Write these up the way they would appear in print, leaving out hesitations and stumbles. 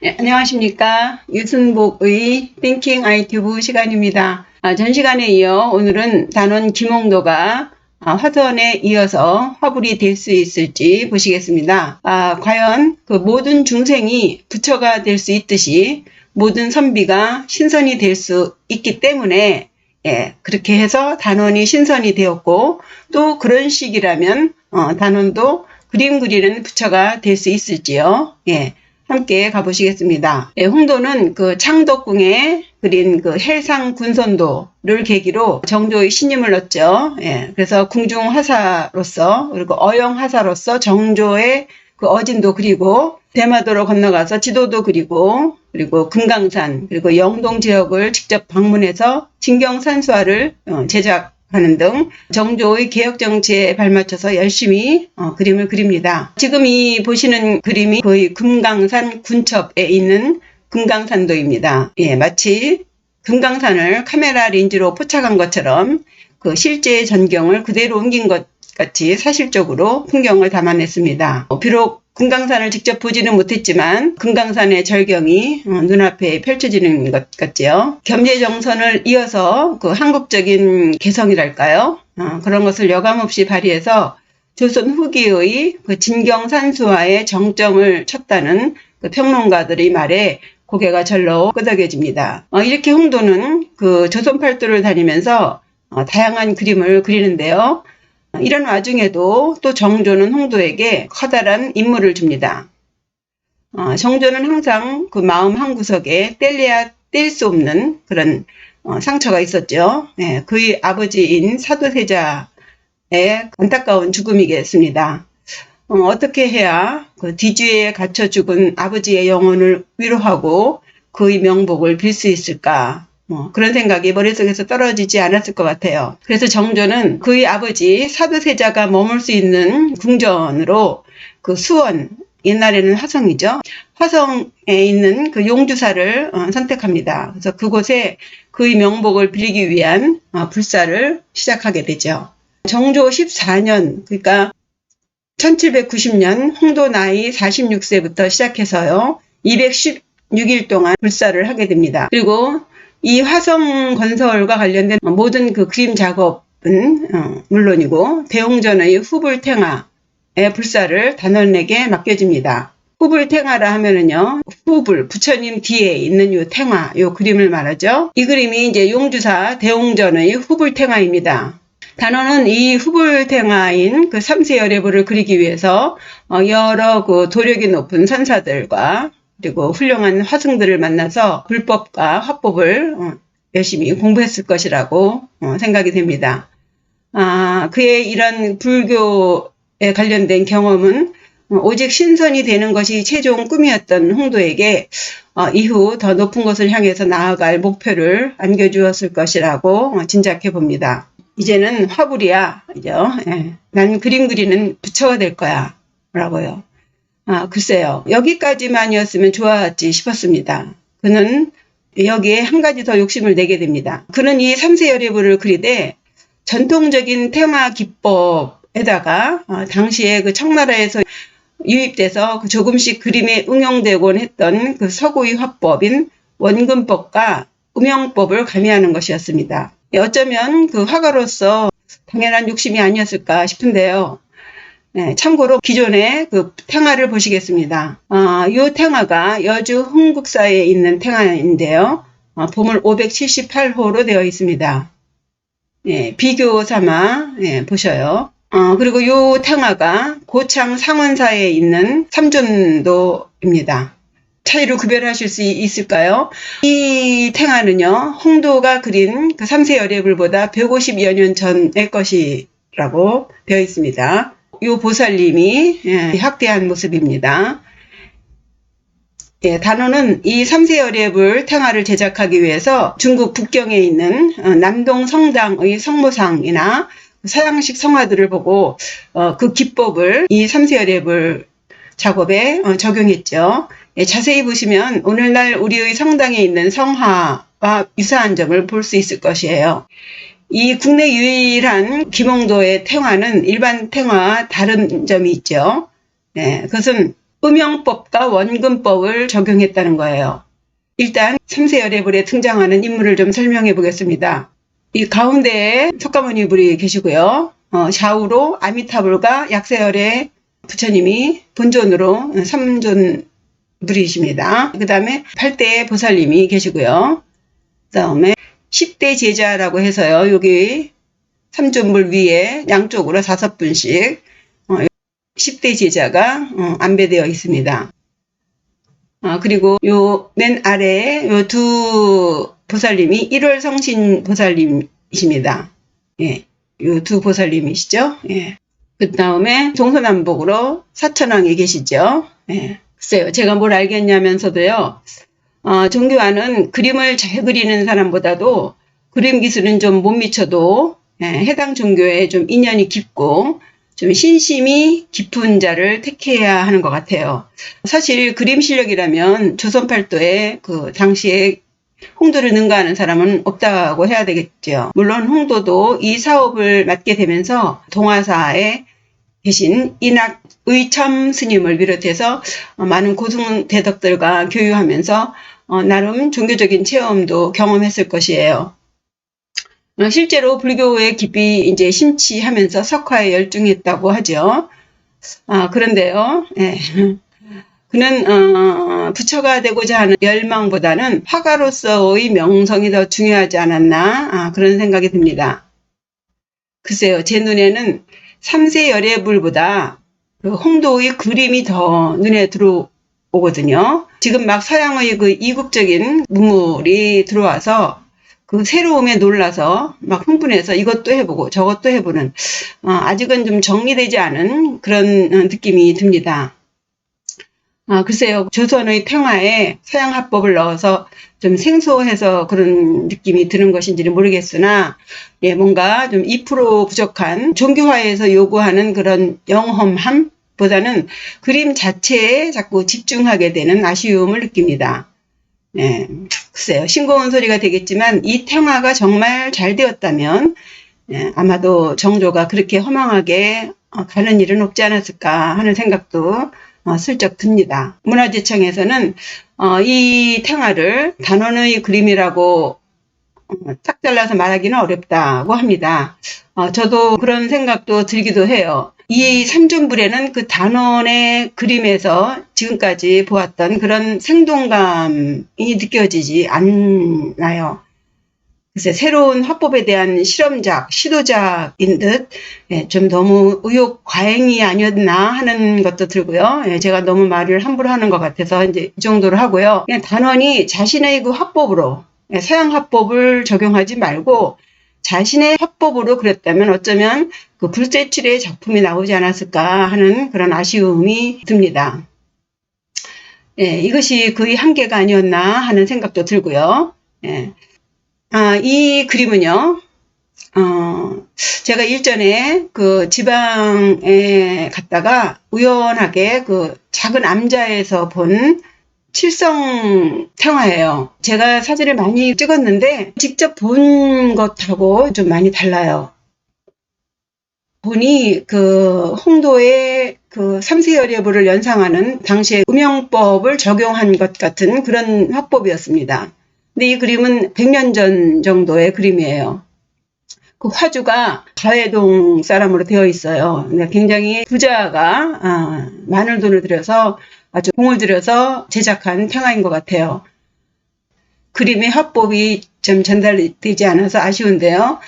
네, 안녕하십니까. 유순복의 띵킹 아이튜브 시간입니다. 전 시간에 이어 오늘은 단원 김홍도가 화선에 이어서 화불이 될 수 있을지 보시겠습니다. 과연 그 모든 중생이 부처가 될 수 있듯이 모든 선비가 신선이 될 수 있기 때문에 그렇게 해서 단원이 신선이 되었고, 또 그런 식이라면 단원도 그림 그리는 부처가 될 수 있을지요. 함께 가보시겠습니다. 홍도는 그 창덕궁에 그린 그 해상 군선도를 계기로 정조의 신임을 얻죠. 그래서 궁중화사로서 그리고 어영화사로서 정조의 그 어진도 그리고 대마도로 건너가서 지도도 그리고 금강산 그리고 영동 지역을 직접 방문해서 진경산수화를 제작하는 등 정조의 개혁 정치에 발맞춰서 열심히 그림을 그립니다. 지금 이 보시는 그림이 거의 금강산 군첩에 있는 금강산도입니다. 마치 금강산을 카메라 렌즈로 포착한 것처럼 그 실제 전경을 그대로 옮긴 것 같이 사실적으로 풍경을 담아냈습니다. 비록 금강산을 직접 보지는 못했지만 금강산의 절경이 눈앞에 펼쳐지는 것 같지요. 겸재정선을 이어서 그 한국적인 개성이랄까요? 그런 것을 여감없이 발휘해서 조선 후기의 그 진경산수화의 정점을 쳤다는 그 평론가들의 말에 고개가 절로 끄덕여집니다. 이렇게 홍도는 그 조선 팔도를 다니면서 다양한 그림을 그리는데요. 이런 와중에도 또 정조는 홍도에게 커다란 임무를 줍니다. 정조는 항상 그 마음 한구석에 뗄래야 뗄 수 없는 그런 상처가 있었죠. 그의 아버지인 사도세자의 안타까운 죽음이겠습니다. 어떻게 해야 그 뒤주에 갇혀 죽은 아버지의 영혼을 위로하고 그의 명복을 빌 수 있을까? 그런 생각이 머릿속에서 떨어지지 않았을 것 같아요. 그래서 정조는 그의 아버지 사도세자가 머물 수 있는 궁전으로 그 수원, 옛날에는 화성이죠. 화성에 있는 그 용주사를 선택합니다. 그래서 그곳에 그의 명복을 빌리기 위한 불사를 시작하게 되죠. 정조 14년, 그러니까 1790년 홍도 나이 46세부터 시작해서요. 216일 동안 불사를 하게 됩니다. 그리고 이 화성 건설과 관련된 모든 그 그림 작업은 물론이고 대웅전의 후불탱화의 불사를 단원에게 맡겨집니다. 후불탱화라 하면은요, 후불 부처님 뒤에 있는 요 탱화, 요 그림을 말하죠. 이 그림이 이제 용주사 대웅전의 후불탱화입니다. 단원은 이 후불탱화인 그 삼세열애부를 그리기 위해서 여러 그 도력이 높은 선사들과 그리고 훌륭한 화승들을 만나서 불법과 화법을 열심히 공부했을 것이라고 생각이 됩니다. 그의 이런 불교에 관련된 경험은 오직 신선이 되는 것이 최종 꿈이었던 홍도에게 이후 더 높은 것을 향해서 나아갈 목표를 안겨주었을 것이라고 짐작해 봅니다. 이제는 화불이야. 난 그림 그리는 부처가 될 거야. 라고요. 글쎄요. 여기까지만이었으면 좋았지 싶었습니다. 그는 여기에 한 가지 더 욕심을 내게 됩니다. 그는 이 삼세열애부를 그리되 전통적인 테마 기법에다가 당시에 그 청나라에서 유입돼서 조금씩 그림에 응용되곤 했던 그 서구의 화법인 원근법과 음영법을 가미하는 것이었습니다. 어쩌면 그 화가로서 당연한 욕심이 아니었을까 싶은데요. 참고로 기존의 그 탱화를 보시겠습니다. 이 탱화가 여주 흥국사에 있는 탱화인데요. 보물 578호로 되어 있습니다. 비교 삼아 보셔요. 그리고 이 탱화가 고창 상원사에 있는 삼존도입니다. 차이로 구별하실 수 있을까요? 이 탱화는요, 홍도가 그린 그 삼세열애불보다 150여 년 전의 것이라고 되어 있습니다. 이 보살님이 학대한 모습입니다. 단원은 이 삼세열애불 탱화를 제작하기 위해서 중국 북경에 있는 남동 성당의 성모상이나 서양식 성화들을 보고 그 기법을 이 삼세열애불 작업에 적용했죠. 자세히 보시면 오늘날 우리의 성당에 있는 성화와 유사한 점을 볼 수 있을 것이에요. 이 국내 유일한 김홍도의 탱화는 일반 탱화와 다른 점이 있죠. 그것은 음영법과 원근법을 적용했다는 거예요. 일단 삼세열애불에 등장하는 인물을 좀 설명해 보겠습니다. 이 가운데에 석가모니불이 계시고요. 좌우로 아미타불과 약세열애 부처님이 본존으로 3존불이십니다. 그 다음에 8대 보살님이 계시고요. 그 다음에 10대 제자라고 해서요. 여기 3존불 위에 양쪽으로 5분씩 10대 제자가 안배되어 있습니다. 그리고 요 맨 아래에 요 두 보살님이 1월 성신 보살님이십니다. 예, 요 두 보살님이시죠. 예. 그 다음에 동서남북으로 사천왕이 계시죠. 예. 글쎄요, 제가 뭘 알겠냐면서도요, 종교와는 그림을 잘 그리는 사람보다도 그림 기술은 좀 못 미쳐도 해당 종교에 좀 인연이 깊고 좀 신심이 깊은 자를 택해야 하는 것 같아요. 사실 그림 실력이라면 조선 팔도에 그 당시에 홍도를 능가하는 사람은 없다고 해야 되겠죠. 물론 홍도도 이 사업을 맡게 되면서 동화사에 계신 인학의첨 스님을 비롯해서 많은 고승대덕들과 교유하면서 나름 종교적인 체험도 경험했을 것이에요. 실제로 불교에 깊이 이제 심취하면서 석화에 열중했다고 하죠. 그런데요, 예. 그는 부처가 되고자 하는 열망보다는 화가로서의 명성이 더 중요하지 않았나 그런 생각이 듭니다. 글쎄요, 제 눈에는 삼세열애불보다 그 홍도의 그림이 더 눈에 들어오거든요. 지금 막 서양의 그 이국적인 문물이 들어와서 그 새로움에 놀라서 막 흥분해서 이것도 해보고 저것도 해보는 아직은 좀 정리되지 않은 그런 느낌이 듭니다. 글쎄요, 조선의 평화에 서양 화법을 넣어서 좀 생소해서 그런 느낌이 드는 것인지는 모르겠으나, 예, 뭔가 좀 2% 부족한 종교화에서 요구하는 그런 영험함보다는 그림 자체에 자꾸 집중하게 되는 아쉬움을 느낍니다. 예, 글쎄요, 싱거운 소리가 되겠지만 이 평화가 정말 잘 되었다면 아마도 정조가 그렇게 허망하게 가는 일은 없지 않았을까 하는 생각도 슬쩍 듭니다. 문화재청에서는 이 탱화를 단원의 그림이라고 딱 잘라서 말하기는 어렵다고 합니다. 저도 그런 생각도 들기도 해요. 이 삼존불에는 그 단원의 그림에서 지금까지 보았던 그런 생동감이 느껴지지 않나요. 글쎄, 새로운 화법에 대한 실험작, 시도작인 듯, 좀 너무 의욕 과잉이 아니었나 하는 것도 들고요. 제가 너무 말을 함부로 하는 것 같아서 이제 이 정도로 하고요. 그냥 단원이 자신의 그 화법으로, 서양 화법을 적용하지 말고 자신의 화법으로 그랬다면 어쩌면 그 불세출의 작품이 나오지 않았을까 하는 그런 아쉬움이 듭니다. 이것이 그의 한계가 아니었나 하는 생각도 들고요. 이 그림은요, 제가 일전에 그 지방에 갔다가 우연하게 그 작은 암자에서 본 칠성 탱화예요. 제가 사진을 많이 찍었는데 직접 본 것하고 좀 많이 달라요. 보니 그 홍도의 그 삼세열애불을 연상하는 당시의 음영법을 적용한 것 같은 그런 화법이었습니다. 근데 이 그림은 100년 전 정도의 그림이에요. 그 화주가 가회동 사람으로 되어 있어요. 굉장히 부자가 많은 돈을 들여서 아주 공을 들여서 제작한 탱화인 것 같아요. 그림의 화법이 좀 전달되지 않아서 아쉬운데요.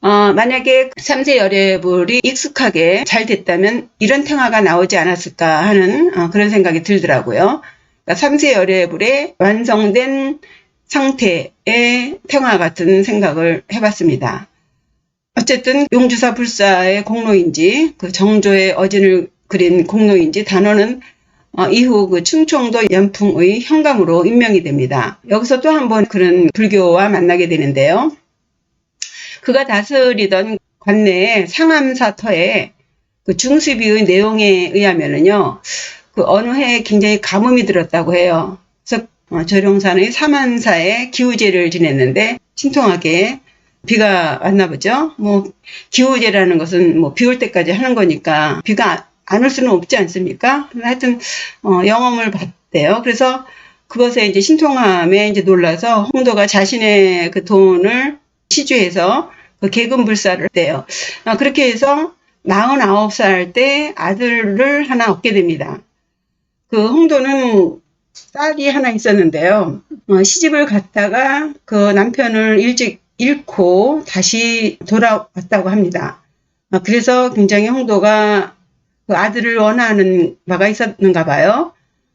만약에 삼세열애불이 익숙하게 잘 됐다면 이런 탱화가 나오지 않았을까 하는 그런 생각이 들더라고요. 그러니까 삼세열애불의 완성된 상태의 탱화 같은 생각을 해봤습니다. 어쨌든 용주사 불사의 공로인지 그 정조의 어진을 그린 공로인지 단원은 이후 그 충청도 연풍의 현감으로 임명이 됩니다. 여기서 또 한 번 그런 불교와 만나게 되는데요. 그가 다스리던 관내의 상암사터에 그 중수비의 내용에 의하면은요, 그 어느 해에 굉장히 가뭄이 들었다고 해요. 그래서 조룡산의 사만사에 기우제를 지냈는데 신통하게 비가 왔나 보죠. 뭐 기우제라는 것은 뭐 비 올 때까지 하는 거니까 비가 않을 수는 없지 않습니까? 하여튼 영험을 봤대요. 그래서 그것에 이제 신통함에 이제 놀라서 홍도가 자신의 그 돈을 시주해서 그 계급불사를 했대요. 그렇게 해서 49살 때 아들을 하나 얻게 됩니다. 그 홍도는 딸이 하나 있었는데요. 시집을 갔다가 그 남편을 일찍 잃고 다시 돌아왔다고 합니다. 그래서 굉장히 홍도가 그 아들을 원하는 바가 있었는가 봐요.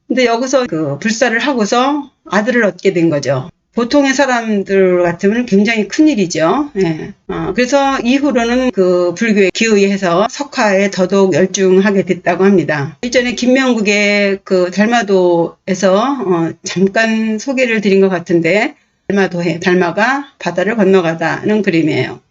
근데 여기서 그 불사를 하고서 아들을 얻게 된 거죠. 보통의 사람들 같으면 굉장히 큰일이죠. 예. 그래서 이후로는 그 불교에 기의해서 석화에 더더욱 열중하게 됐다고 합니다. 일전에 김명국의 그 달마도에서 잠깐 소개를 드린 것 같은데, 달마도해, 달마가 바다를 건너가다는 그림이에요.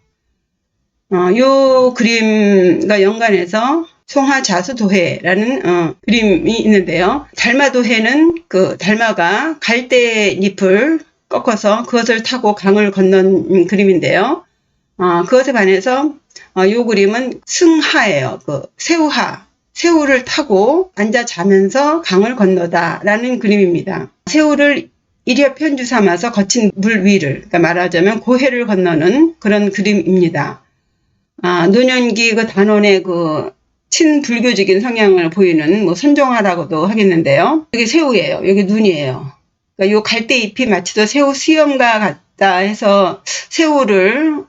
요 그림과 연관해서 송화자수도해라는 그림이 있는데요. 달마도해는 그 달마가 갈대잎을 꺾어서 그것을 타고 강을 건넌 그림인데요. 그것에 반해서 이 그림은 승하예요. 그 새우하, 새우를 타고 앉아 자면서 강을 건너다라는 그림입니다. 새우를 일엽 편주 삼아서 거친 물 위를, 그러니까 말하자면 고해를 건너는 그런 그림입니다. 노년기 그 단원의 그 친불교적인 성향을 보이는 뭐 선종하라고도 하겠는데요. 여기 새우예요. 여기 눈이에요. 그러니까 요 갈대잎이 마치도 새우 수염과 같다 해서 새우를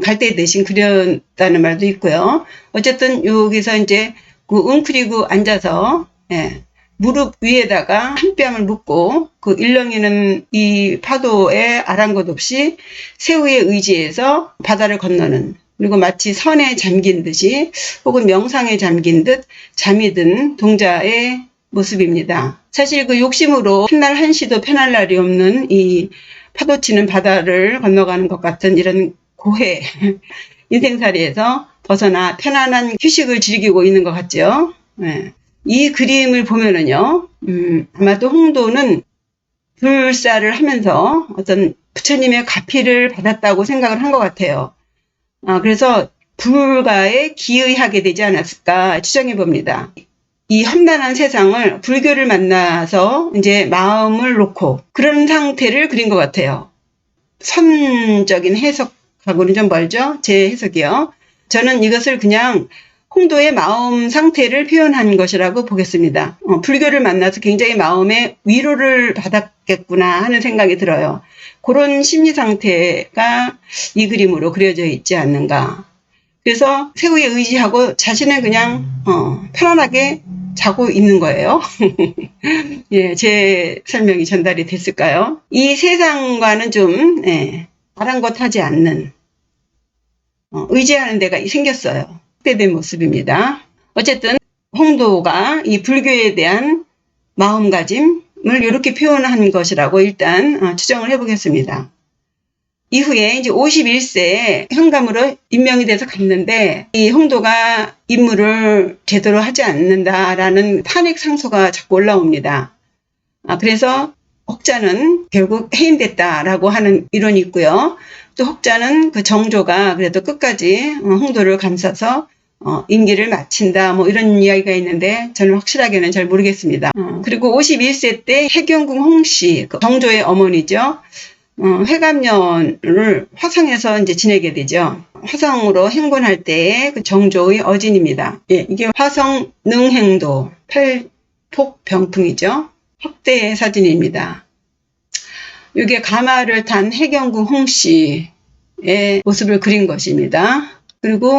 갈대 대신 그렸다는 말도 있고요. 어쨌든 여기서 이제 그 웅크리고 앉아서 무릎 위에다가 한 뺨을 묶고 그 일렁이는 이 파도에 아랑곳 없이 새우에 의지해서 바다를 건너는, 그리고 마치 선에 잠긴 듯이 혹은 명상에 잠긴 듯 잠이 든 동자의 모습입니다. 사실 그 욕심으로 한날 한시도 편할 날이 없는 이 파도치는 바다를 건너가는 것 같은 이런 고해 인생살이에서 벗어나 편안한 휴식을 즐기고 있는 것 같죠. 이 그림을 보면은요, 아마도 홍도는 불사를 하면서 어떤 부처님의 가피를 받았다고 생각을 한 것 같아요. 그래서 불가에 기의하게 되지 않았을까 추정해 봅니다. 이 험난한 세상을 불교를 만나서 이제 마음을 놓고 그런 상태를 그린 것 같아요. 선적인 해석하고는 좀 멀죠? 제 해석이요. 저는 이것을 그냥 홍도의 마음 상태를 표현한 것이라고 보겠습니다. 불교를 만나서 굉장히 마음의 위로를 받았겠구나 하는 생각이 들어요. 그런 심리 상태가 이 그림으로 그려져 있지 않는가. 그래서 새우에 의지하고 자신은 그냥 편안하게 자고 있는 거예요. 예, 제 설명이 전달이 됐을까요? 이 세상과는 좀 아랑곳하지 않는 의지하는 데가 생겼어요. 확대된 모습입니다. 어쨌든 홍도가 이 불교에 대한 마음가짐을 이렇게 표현한 것이라고 일단 추정을 해보겠습니다. 이후에 이제 51세 현감으로 임명이 돼서 갔는데 이 홍도가 임무를 제대로 하지 않는다라는 탄핵 상소가 자꾸 올라옵니다. 그래서 혹자는 결국 해임됐다라고 하는 이론이 있고요. 또 혹자는 그 정조가 그래도 끝까지 홍도를 감싸서 임기를 마친다 뭐 이런 이야기가 있는데 저는 확실하게는 잘 모르겠습니다. 그리고 51세 때 해경궁 홍씨, 그 정조의 어머니죠. 회감년을 화성에서 이제 지내게 되죠. 화성으로 행군할 때의 그 정조의 어진입니다. 예, 이게 화성 능행도 팔폭병풍이죠. 확대 사진입니다. 이게 가마를 탄 해경궁 홍씨의 모습을 그린 것입니다. 그리고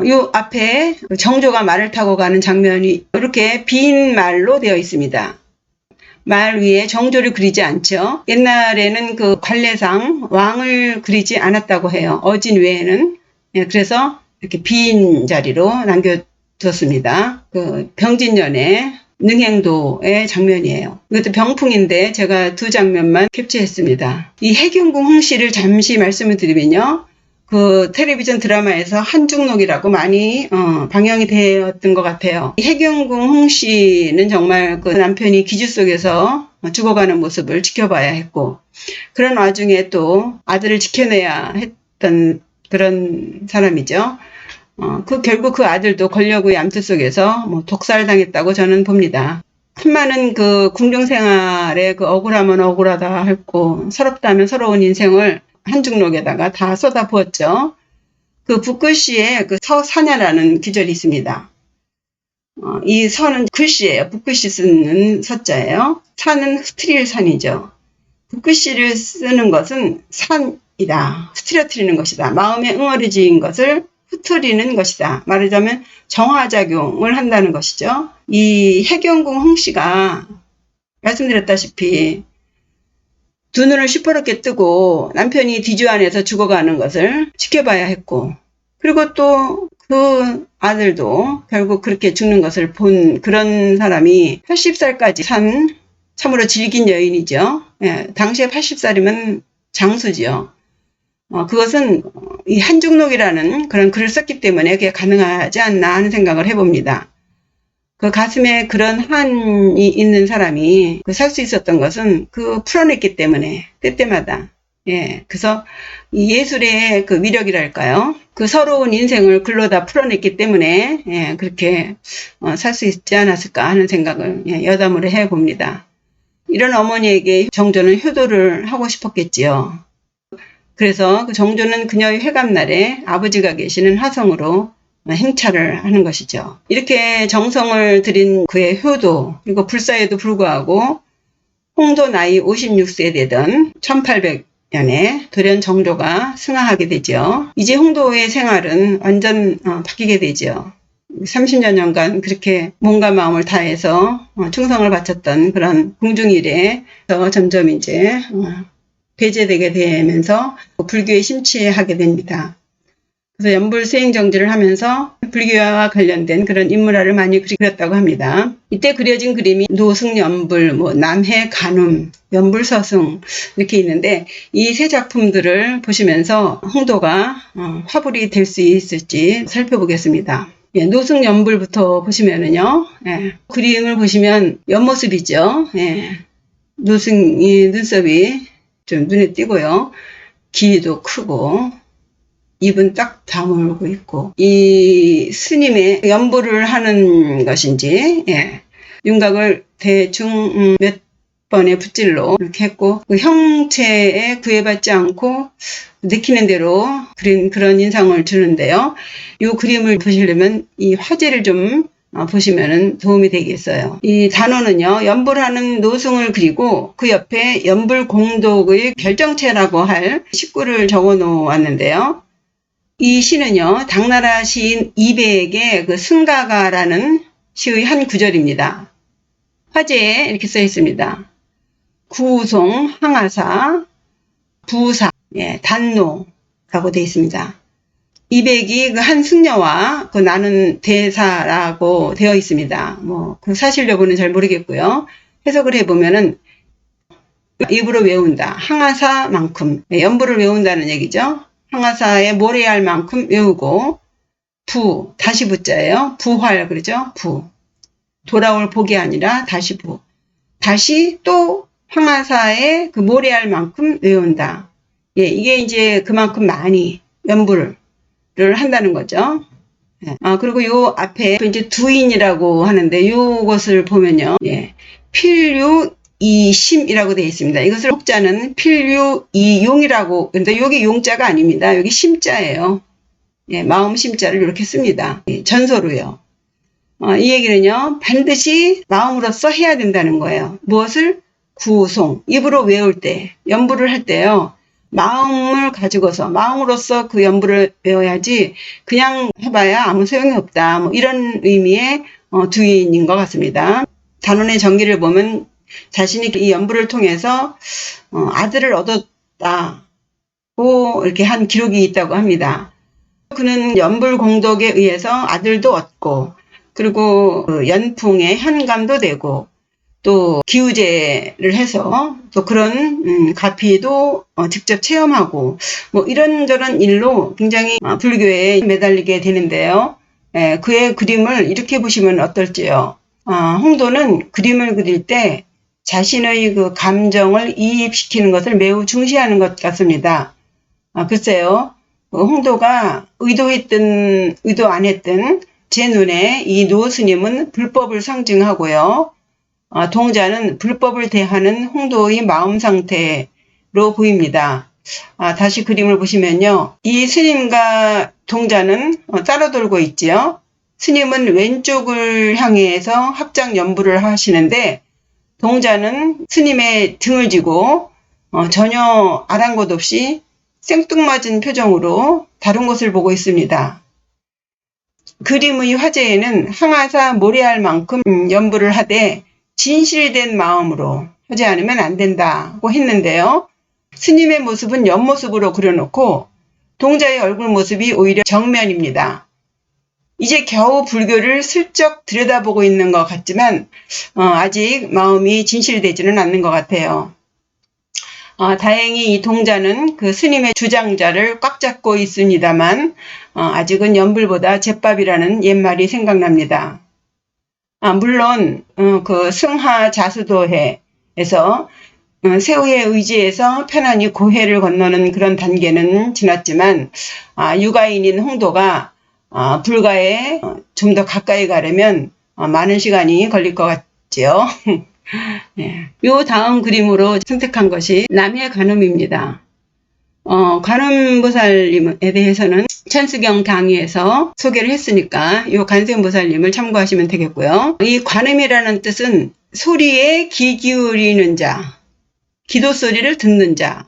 요 앞에 정조가 말을 타고 가는 장면이 이렇게 빈 말로 되어 있습니다. 말 위에 정조를 그리지 않죠. 옛날에는 그 관례상 왕을 그리지 않았다고 해요. 어진 외에는. 그래서 이렇게 빈 자리로 남겨두었습니다. 그 병진년의 능행도의 장면이에요. 이것도 병풍인데 제가 두 장면만 캡처했습니다. 이 해경궁 홍씨를 잠시 말씀을 드리면요. 그 텔레비전 드라마에서 한중록이라고 많이 방영이 되었던 것 같아요. 해경궁 홍씨는 정말 그 남편이 기주 속에서 죽어가는 모습을 지켜봐야 했고 그런 와중에 또 아들을 지켜내야 했던 그런 사람이죠. 결국 그 아들도 권력의 암투 속에서 뭐 독살당했다고 저는 봅니다. 한많은 그 궁중 생활에 그 억울하면 억울하다 했고 서럽다면 서러운 인생을 한중록에다가 다 쏟아부었죠. 그 붓글씨에 그 서사냐라는 귀절이 있습니다. 이 서는 글씨예요. 붓글씨 쓰는 서자예요. 산은 흐트릴 산이죠. 붓글씨를 쓰는 것은 산이다. 흐트러뜨리는 것이다. 마음에 응어리진 것을 흐트리는 것이다. 말하자면 정화작용을 한다는 것이죠. 이 해경궁 홍씨가 말씀드렸다시피 두 눈을 시퍼렇게 뜨고 남편이 뒤주 안에서 죽어가는 것을 지켜봐야 했고, 그리고 또 그 아들도 결국 그렇게 죽는 것을 본 그런 사람이 80살까지 산 참으로 질긴 여인이죠. 예, 당시에 80살이면 장수지요. 그것은 이 한중록이라는 그런 글을 썼기 때문에 그게 가능하지 않나 하는 생각을 해봅니다. 그 가슴에 그런 한이 있는 사람이 살 수 있었던 것은 그 풀어냈기 때문에 때때마다. 예, 그래서 이 예술의 그 위력이랄까요? 그 서러운 인생을 글로 다 풀어냈기 때문에 예, 그렇게 살 수 있지 않았을까 하는 생각을 여담으로 해봅니다. 이런 어머니에게 정조는 효도를 하고 싶었겠지요. 그래서 그 정조는 그녀의 회감날에 아버지가 계시는 화성으로 행차를 하는 것이죠. 이렇게 정성을 들인 그의 효도, 그리고 불사에도 불구하고 홍도 나이 56세 되던 1800년에 돌연 정조가 승하하게 되죠. 이제 홍도의 생활은 완전 바뀌게 되죠. 30여년간 그렇게 몸과 마음을 다해서 충성을 바쳤던 그런 궁중일에 점점 이제 배제되게 되면서 불교에 심취하게 됩니다. 그래서 연불 수행정지를 하면서 불교와 관련된 그런 인물화를 많이 그렸다고 합니다. 이때 그려진 그림이 노승연불, 남해간움, 연불서승 이렇게 있는데 이 세 작품들을 보시면서 홍도가 화불이 될 수 있을지 살펴보겠습니다. 예, 노승연불부터 보시면은요, 예, 그림을 보시면 옆모습이죠. 예, 노승이 눈썹이 좀 눈에 띄고요. 귀도 크고 입은 딱 다물고 있고, 이 스님의 연불을 하는 것인지 예, 윤곽을 대충 몇 번의 붓질로 이렇게 했고 그 형체에 구애받지 않고 느끼는 대로 그린 그런 인상을 주는데요. 이 그림을 보시려면 이 화제를 좀 보시면 도움이 되겠어요. 이 단어는요, 연불하는 노승을 그리고 그 옆에 연불공독의 결정체라고 할 식구를 적어 놓았는데요. 이 시는요, 당나라 시인 이배에게 그 승가가라는 시의 한 구절입니다. 화제에 이렇게 써 있습니다. 구송, 항하사, 부사, 예, 단노라고 되어 있습니다. 이백이 그 한 승려와 그 나눈 대사라고 되어 있습니다. 그 사실 여부는 잘 모르겠고요. 해석을 해보면은 입으로 외운다. 항하사만큼, 연불을 외운다는 얘기죠. 항하사에 모래알 만큼 외우고, 다시 부자예요. 부활, 그러죠? 돌아올 복이 아니라 다시 다시 또 항하사에 그 모래알 만큼 외운다. 예, 이게 이제 그만큼 많이 연불을 한다는 거죠. 예. 그리고 요 앞에 이제 두인이라고 하는데 요것을 보면요. 예. 필유이심이라고 되어 있습니다. 이것을 혹자는 필유이용이라고, 근데 여기 용자가 아닙니다. 여기 심자예요. 예, 마음 심자를 이렇게 씁니다. 예, 전서로요. 이 얘기는요, 반드시 마음으로써 해야 된다는 거예요. 무엇을? 구송, 입으로 외울 때, 연불을 할 때요, 마음을 가지고서, 마음으로써 그 연불을 외워야지, 그냥 해봐야 아무 소용이 없다. 이런 의미의 두인인 것 같습니다. 단원의 전기를 보면 자신이 이 연불을 통해서 아들을 얻었다고 이렇게 한 기록이 있다고 합니다. 그는 연불 공덕에 의해서 아들도 얻고, 그리고 그 연풍의 현감도 되고, 또 기우제를 해서 또 그런 가피도 직접 체험하고 이런저런 일로 굉장히 불교에 매달리게 되는데요. 예, 그의 그림을 이렇게 보시면 어떨지요. 홍도는 그림을 그릴 때 자신의 그 감정을 이입시키는 것을 매우 중시하는 것 같습니다. 글쎄요. 홍도가 의도했든 의도 안 했든 제 눈에 이 노 스님은 불법을 상징하고요. 동자는 불법을 대하는 홍도의 마음 상태로 보입니다. 다시 그림을 보시면요. 이 스님과 동자는 따로 돌고 있지요. 스님은 왼쪽을 향해서 합장 연부를 하시는데 동자는 스님의 등을 지고 전혀 아랑곳 없이 생뚱맞은 표정으로 다른 곳을 보고 있습니다. 그림의 화제에는 항아사 모래알 만큼 연부를 하되 진실된 마음으로 하지 않으면 안 된다고 했는데요. 스님의 모습은 옆모습으로 그려놓고 동자의 얼굴 모습이 오히려 정면입니다. 이제 겨우 불교를 슬쩍 들여다보고 있는 것 같지만 아직 마음이 진실되지는 않는 것 같아요. 다행히 이 동자는 그 스님의 주장자를 꽉 잡고 있습니다만 아직은 연불보다 제밥이라는 옛말이 생각납니다. 물론 그 승하 자수도해에서 세우의 의지에서 편안히 고해를 건너는 그런 단계는 지났지만 육아인인 홍도가 불가에 좀 더 가까이 가려면 많은 시간이 걸릴 것 같지요. 네. 요 다음 그림으로 선택한 것이 남해 관음입니다. 관음보살님에 대해서는 천수경 강의에서 소개를 했으니까 요 관세음보살님을 참고하시면 되겠고요. 이 관음이라는 뜻은 소리에 귀 기울이는 자, 기도 소리를 듣는 자,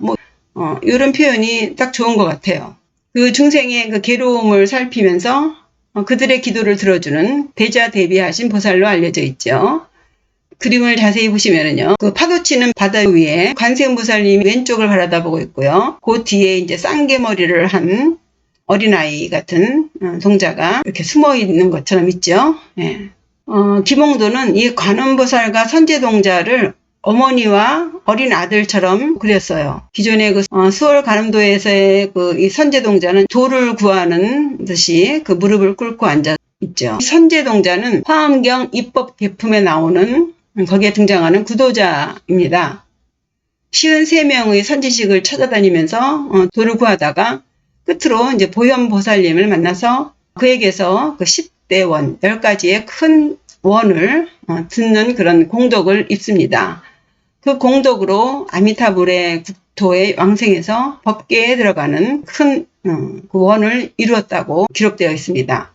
이런 표현이 딱 좋은 것 같아요. 그 중생의 그 괴로움을 살피면서 그들의 기도를 들어주는 대자대비하신 보살로 알려져 있죠. 그림을 자세히 보시면은요, 그 파도치는 바다 위에 관세음보살님이 왼쪽을 바라다보고 있고요. 그 뒤에 이제 쌍개머리를 한 어린아이 같은 동자가 이렇게 숨어 있는 것처럼 있죠. 예. 김홍도는 이 관음보살과 선제동자를 어머니와 어린 아들처럼 그렸어요. 기존의 그 수월 관음도에서의 그 이 선제동자는 도를 구하는 듯이 그 무릎을 꿇고 앉아 있죠. 선제동자는 화엄경 입법 개품에 나오는 거기에 등장하는 구도자입니다. 53명의 선지식을 찾아다니면서 도를 구하다가 끝으로 이제 보현보살님을 만나서 그에게서 그 10대 원, 10가지의 큰 원을 듣는 그런 공덕을 입습니다. 그 공덕으로 아미타불의 국토에 왕생해서 법계에 들어가는 큰 그 원을 이루었다고 기록되어 있습니다.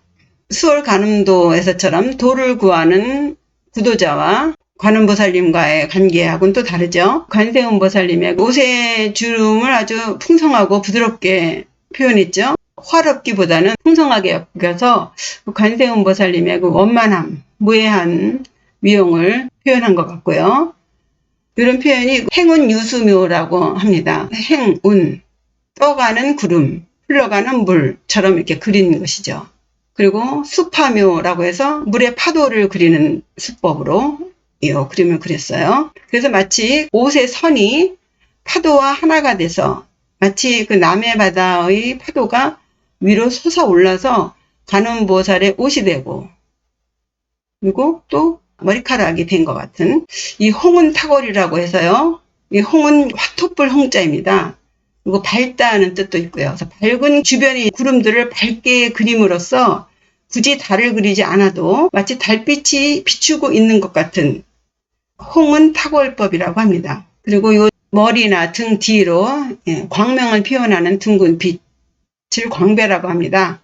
수월 관음도에서처럼 도를 구하는 구도자와 관음보살님과의 관계하고는 또 다르죠. 관세음보살님의 옷의 주름을 아주 풍성하고 부드럽게 표현했죠. 화렵기보다는 풍성하게 여겨서 관세음보살님의 그 원만함, 무해한 미용을 표현한 것 같고요. 이런 표현이 행운 유수묘라고 합니다. 행운, 떠가는 구름, 흘러가는 물처럼 이렇게 그리는 것이죠. 그리고 수파묘라고 해서 물의 파도를 그리는 수법으로 이 그림을 그렸어요. 그래서 마치 옷의 선이 파도와 하나가 돼서 마치 그 남해 바다의 파도가 위로 솟아올라서 관음보살의 옷이 되고 그리고 또 머리카락이 된 것 같은 이 홍은 타골이라고 해서요. 이 홍은 화토불 홍자입니다. 그리고 밝다는 뜻도 있고요. 그래서 밝은 주변의 구름들을 밝게 그림으로써 굳이 달을 그리지 않아도 마치 달빛이 비추고 있는 것 같은 홍은 타골법이라고 합니다. 그리고 이 머리나 등 뒤로 광명을 표현하는 둥근 빛을 광배라고 합니다.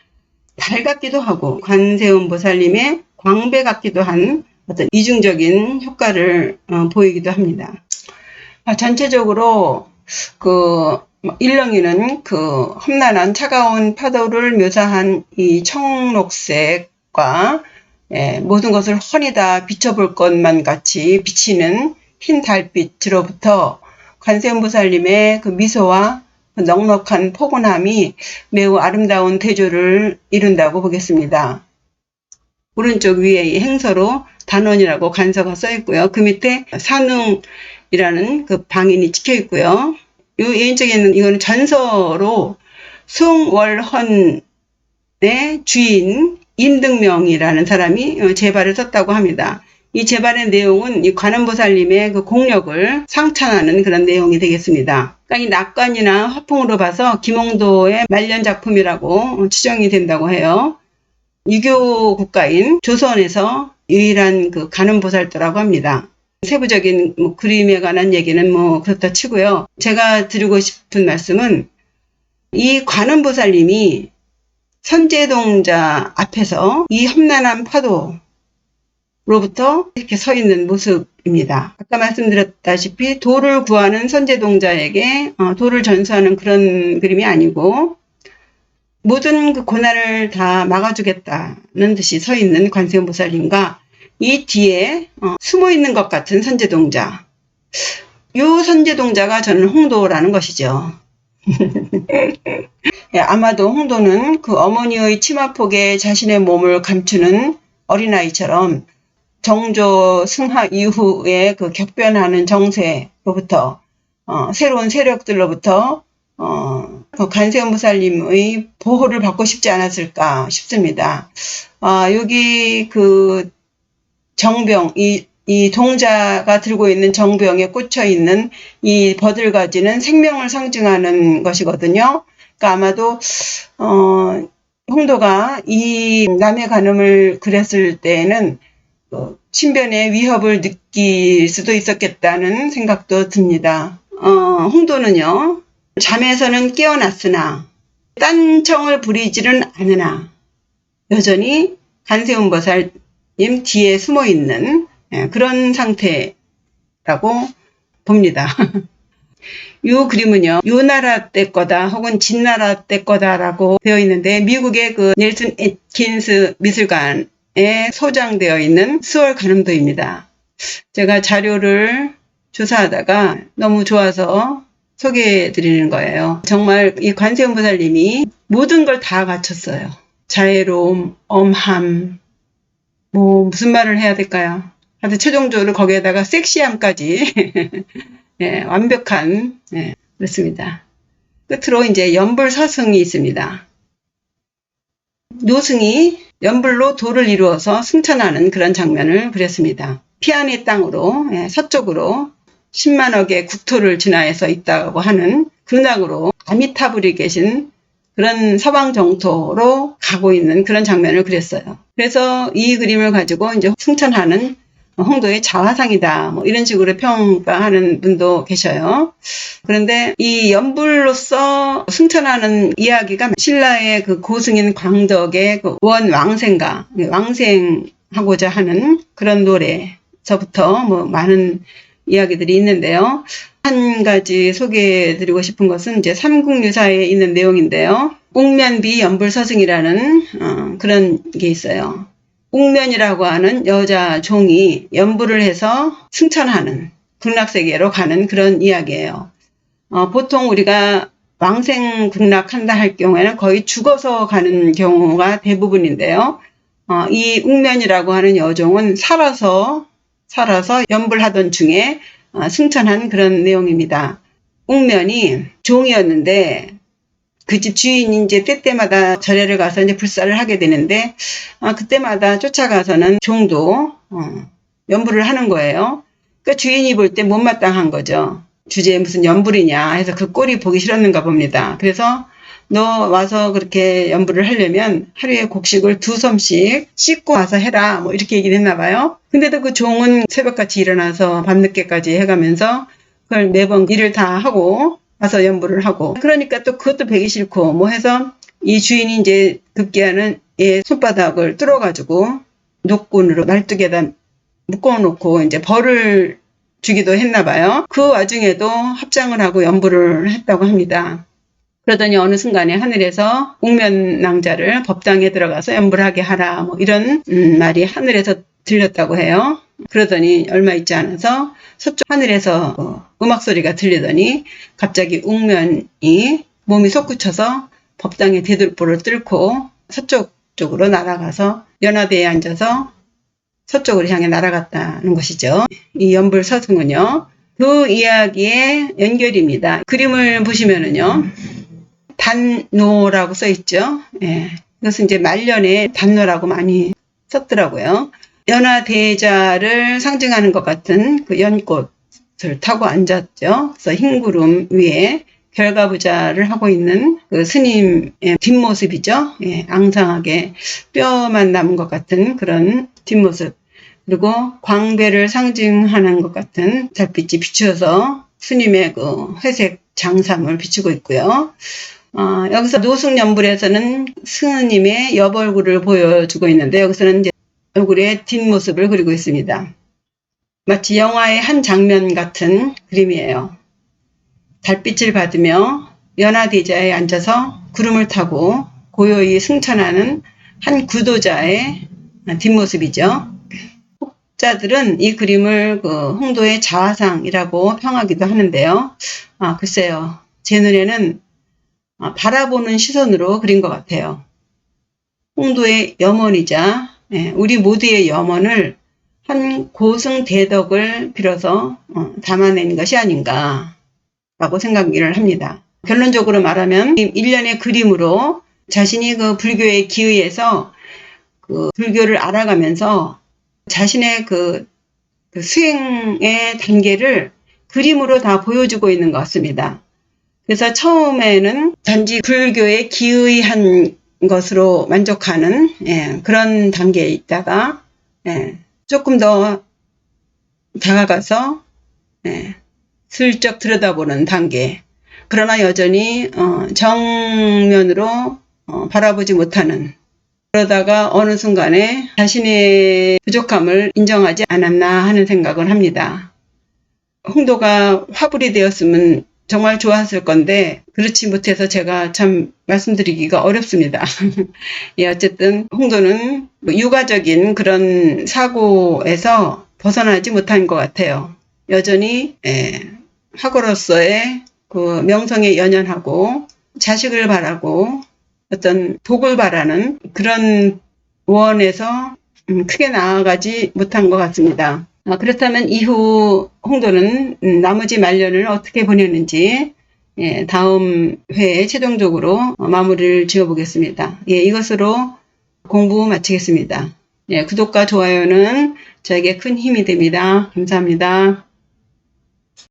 달 같기도 하고 관세음보살님의 광배 같기도 한 어떤 이중적인 효과를 보이기도 합니다. 전체적으로 그 일렁이는 그 험난한 차가운 파도를 묘사한 이 청록색과 모든 것을 훤히 다 비춰볼 것만 같이 비치는 흰 달빛으로부터 관세음보살님의 그 미소와 그 넉넉한 포근함이 매우 아름다운 대조를 이룬다고 보겠습니다. 오른쪽 위에 이 행서로 단원이라고 간서가 써 있고요. 그 밑에 산웅이라는 그 방인이 찍혀 있고요. 이 왼쪽에 있는 이거는 전서로 숭월헌의 주인 인등명이라는 사람이 제발을 썼다고 합니다. 이 제반의 내용은 이 관음보살님의 그 공력을 상찬하는 그런 내용이 되겠습니다. 그러니까 이 낙관이나 화풍으로 봐서 김홍도의 말년 작품이라고 추정이 된다고 해요. 유교 국가인 조선에서 유일한 그 관음보살도라고 합니다. 세부적인 그림에 관한 얘기는 그렇다 치고요. 제가 드리고 싶은 말씀은 이 관음보살님이 선제동자 앞에서 이 험난한 파도로부터 이렇게 서 있는 모습입니다. 아까 말씀드렸다시피 도를 구하는 선제동자에게 도를 전수하는 그런 그림이 아니고 모든 그 고난을 다 막아주겠다는 듯이 서 있는 관세음보살님과 이 뒤에 숨어 있는 것 같은 선제동자. 이 선제동자가 저는 홍도라는 것이죠. 예, 아마도 홍도는 그 어머니의 치마폭에 자신의 몸을 감추는 어린아이처럼 정조 승하 이후에 그 격변하는 정세로부터 새로운 세력들로부터 그 관세음보살님의 보호를 받고 싶지 않았을까 싶습니다. 여기 그 정병, 이 동자가 들고 있는 정병에 꽂혀 있는 이 버들가지는 생명을 상징하는 것이거든요. 그러니까 아마도 홍도가 이 남의 관음을 그렸을 때에는 신변의 위협을 느낄 수도 있었겠다는 생각도 듭니다. 홍도는요, 잠에서는 깨어났으나 딴청을 부리지는 않으나 여전히 관세음보살님 뒤에 숨어 있는 그런 상태라고 봅니다. 이 그림은요, 요 나라 때 거다 혹은 진나라 때 거다라고 되어 있는데 미국의 그 넬슨 애킨스 미술관에 소장되어 있는 스월 관음도입니다. 제가 자료를 조사하다가 너무 좋아서 소개해 드리는 거예요. 정말 이 관세음보살님이 모든 걸 다 갖췄어요. 자애로움, 엄함, 무슨 말을 해야 될까요? 하여튼 최종적으로 거기에다가 섹시함까지 네, 완벽한 그렇습니다. 끝으로 이제 연불서승이 있습니다. 노승이 연불로 도를 이루어서 승천하는 그런 장면을 그렸습니다. 피안의 땅으로 서쪽으로 10만억의 국토를 지나해서 있다고 하는 극락으로 아미타불이 계신 그런 서방 정토로 가고 있는 그런 장면을 그렸어요. 그래서 이 그림을 가지고 이제 승천하는 홍도의 자화상이다, 이런 식으로 평가하는 분도 계셔요. 그런데 이 연불로서 승천하는 이야기가 신라의 그 고승인 광덕의 그 원왕생가, 왕생하고자 하는 그런 노래서부터 많은 이야기들이 있는데요. 한 가지 소개해드리고 싶은 것은 이제 삼국유사에 있는 내용인데요. 옥면비 연불서승이라는 그런 게 있어요. 옥면이라고 하는 여자 종이 연불을 해서 승천하는 극락세계로 가는 그런 이야기예요. 보통 우리가 왕생 극락한다 할 경우에는 거의 죽어서 가는 경우가 대부분인데요. 이 옥면이라고 하는 여종은 살아서 연불하던 중에 승천한 그런 내용입니다. 옥면이 종이었는데 그 집 주인이 이제 때때마다 절에를 가서 이제 불사를 하게 되는데 그때마다 쫓아가서는 종도 연불을 하는 거예요. 그러니까 주인이 볼 때 못마땅한 거죠. 주제에 무슨 연불이냐 해서 그 꼴이 보기 싫었는가 봅니다. 그래서 너 와서 그렇게 연불을 하려면 하루에 곡식을 2섬씩 씻고 와서 해라, 이렇게 얘기를 했나 봐요. 근데도 그 종은 새벽같이 일어나서 밤늦게까지 해가면서 그걸 매번 일을 다 하고 와서 연불을 하고, 그러니까 또 그것도 배기 싫고 해서 이 주인이 이제 급기야는 얘 손바닥을 뚫어가지고 녹군으로 말뚝에다 묶어놓고 이제 벌을 주기도 했나 봐요. 그 와중에도 합장을 하고 연불을 했다고 합니다. 그러더니 어느 순간에 하늘에서 옥면낭자를 법당에 들어가서 연불하게 하라, 이런 말이 하늘에서 들렸다고 해요. 그러더니 얼마 있지 않아서 서쪽 하늘에서 음악 소리가 들리더니 갑자기 옥면이 몸이 솟구쳐서 법당의 대들보를 뚫고 서쪽 쪽으로 날아가서 연화대에 앉아서 서쪽으로 향해 날아갔다는 것이죠. 이 연불서승은요, 그 이야기의 연결입니다. 그림을 보시면은요, 단노라고 써 있죠. 이것은 이제 말년에 단노라고 많이 썼더라고요. 연화대자를 상징하는 것 같은 그 연꽃을 타고 앉았죠. 그래서 흰 구름 위에 결과부자를 하고 있는 그 스님의 뒷모습이죠. 예, 앙상하게 뼈만 남은 것 같은 그런 뒷모습. 그리고 광배를 상징하는 것 같은 달빛이 비추어서 스님의 그 회색 장삼을 비추고 있고요. 여기서 노승연불에서는 스님의 옆얼굴을 보여주고 있는데 여기서는 이제 얼굴의 뒷모습을 그리고 있습니다. 마치 영화의 한 장면 같은 그림이에요. 달빛을 받으며 연화대자에 앉아서 구름을 타고 고요히 승천하는 한 구도자의 뒷모습이죠. 학자들은 이 그림을 그 홍도의 자화상이라고 평하기도 하는데요. 글쎄요. 제 눈에는 바라보는 시선으로 그린 것 같아요. 홍도의 염원이자 우리 모두의 염원을 한 고승대덕을 빌어서 담아낸 것이 아닌가 라고 생각을 합니다. 결론적으로 말하면 일련의 그림으로 자신이 그 불교에 기의해서 그 불교를 알아가면서 자신의 그 수행의 단계를 그림으로 다 보여주고 있는 것 같습니다. 그래서 처음에는 단지 불교에 기의한 것으로 만족하는 그런 단계에 있다가 조금 더 다가가서 슬쩍 들여다보는 단계. 그러나 여전히 정면으로 바라보지 못하는, 그러다가 어느 순간에 자신의 부족함을 인정하지 않았나 하는 생각을 합니다. 홍도가 화불이 되었으면 정말 좋았을 건데 그렇지 못해서 제가 참 말씀드리기가 어렵습니다. 예, 어쨌든 홍도는 육아적인 그런 사고에서 벗어나지 못한 것 같아요. 여전히 화거로서의 그 명성에 연연하고 자식을 바라고 어떤 복을 바라는 그런 원에서 크게 나아가지 못한 것 같습니다. 그렇다면 이후 홍도는 나머지 말년을 어떻게 보냈는지 다음 회에 최종적으로 마무리를 지어보겠습니다. 이것으로 공부 마치겠습니다. 구독과 좋아요는 저에게 큰 힘이 됩니다. 감사합니다.